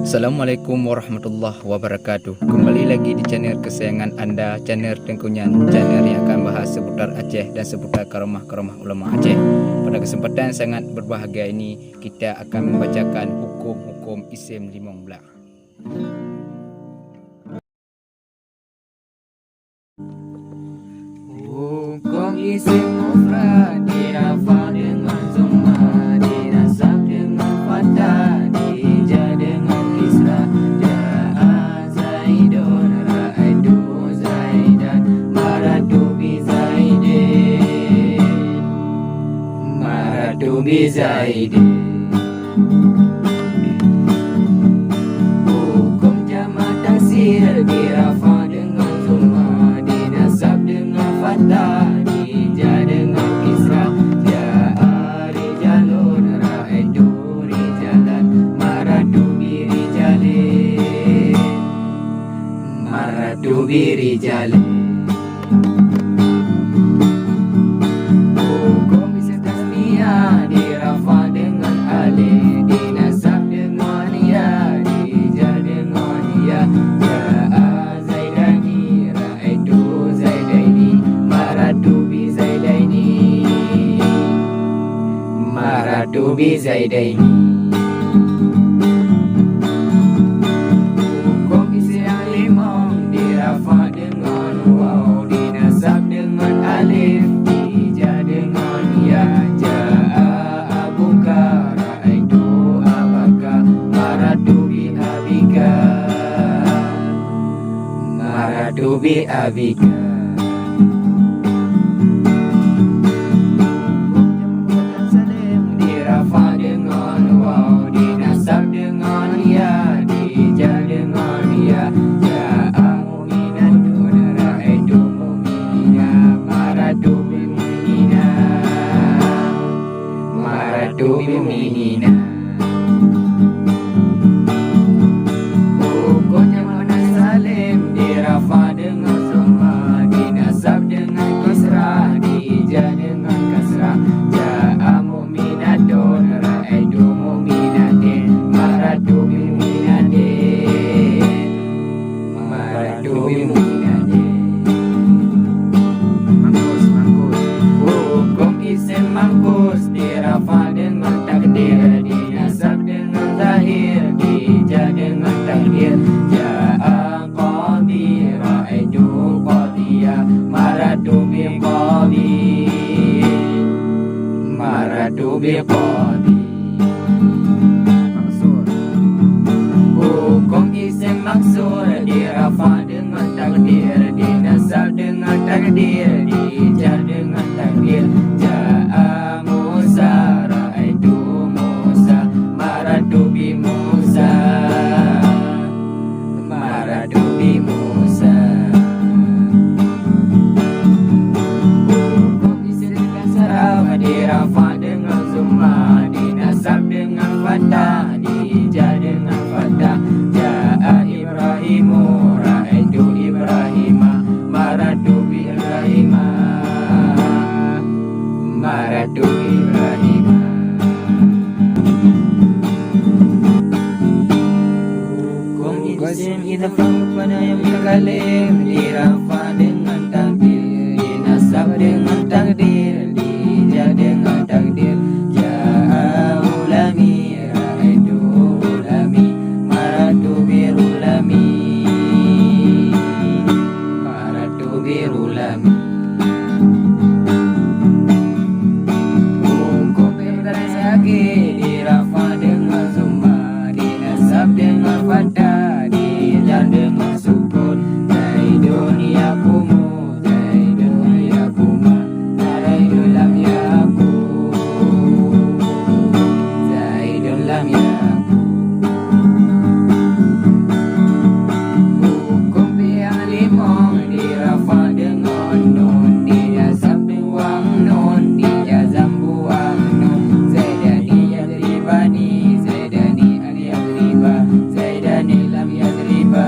Assalamualaikum warahmatullahi wabarakatuh. Kembali lagi di channel kesayangan anda, channel Tengkunyan, channel yang akan bahas seputar Aceh dan seputar karamah-karamah ulama Aceh. Pada kesempatan sangat berbahagia ini, kita akan membacakan hukum-hukum isim limong belah. Hukum isim mufrad dirafa dengan zumma, dinasab dengan fathah, dija dengan kisra. Ja'a Zaidun, ra'aitu Zaidan, maratu bi Zaidin, maratu bi Zaidin. Hukum jama' taksir dirafa dengan zumma, dinasab dengan fathah, dija dengan kisra. Ja'a rijalun, ra'aitu rijalan, maratu bi rijalin, maratu bi rijalin. Hukum isim tasniyah dirafa dengan alif, dinasab dengan ya, dija dengan ya. Ja'a Zaidani, ra'aitu Zaidaini, maratu bi Zaidaini, maratu bi Zaidaini. Hukum isim limong dirafa dengan waw, dinasab dengan alif, dija dengan ya. Ja'a abuka, ra'aitu abaka, maratu bi abika, maratu bi abika. Dirafa dengan waw, dinasab dengan ya, dija dengan ya. Ja'a mu'minatun, ra'aitu mu'minina, maratu bi mu'minina, maratu bi mu'minina. Hukum jamak salim dirafa dengan summa, dinasab dengan kasrah, dija dengan kasrah. Ja'a mu'minatun, ra'aitu mu'minatin, maratu bi mu'minatin, maratu bi mu'minatin. Hukum isim mangkus dirafa dengan takdir, dinasab dengan zahir, dija dengan takdir. Ja'a qadi, ra'aitu qadiya, maratu bi qadi, maratu bi qadi. Hukum isim maksur dirafa dengan takdir, dinasab dengan takdir, dija dengan takdir. Ja'a Musa, ra'aitu Musa, maratu bi Musa, maratu bi Musa. Hukum isim kasrah dirafa dengan zumma, dinasab dengan fathah, dija dengan fathah. Ja'a Ibrahimu, ra'aitu Ibrahima, maratu bi Ibrahima, maratu bi Ibrahima. Hukum isim idhafah pada yang mutakalim dirafa dengan takdir, dinasab dengan takdir, dija dengan takdir. Ja'a ulami, ra'aitu ulami, maratu bi ulami, maratu bi ulami. Hukum perkataan sakit dirafa dengan zumma, dinasab dengan fathah, dija dengan sukun. Zaidun yaqumu, Zaidun yaquma, Zaidun lam yaqum, Zaidun lam yaqum. Hukum yang limong dirafa dengan nun, dinasab dengan nun, dijazam buang nun. Zaidani yadribani, Zaidani al yadriba, Zaidani lam yadriba,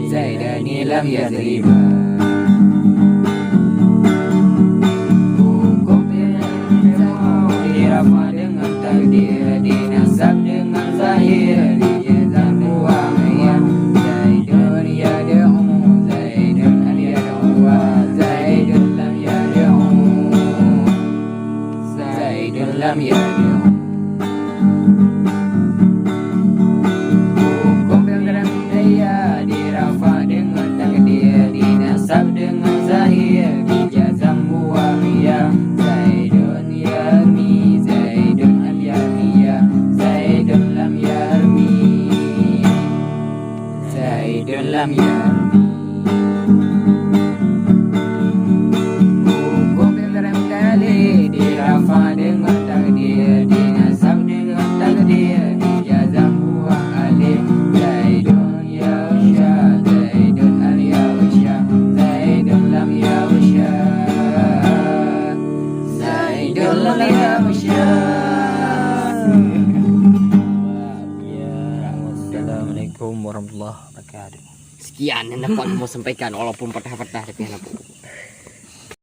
Zaidani lam yadriba. Hukum yang dirafa dengan takdir, dinasab dengan zahir, zahir dijazam buang ya Zaidun yad'u Zaidun al yad'u Zaidun lam yad'u Zaidun lam yad'u Hukum dalam daya dirafa dengan takdir dinasab dengan zahir dijazam buang ya Zaidun yarmi Zaidun al yarmi ya Zaidun lam yarmi Zaidun lam yarmi Hukum dalam dalil dirafa dengan takdir dinasab dengan takdir dijazam buang alif Zaidun yausha Zaidun al yausha Zaidun lam yausha Zaidun lam yausha Assalamualaikum warahmatullahi wabarakatuh. Sekian yang dapat mau sampaikan walaupun patah-patah tapi anak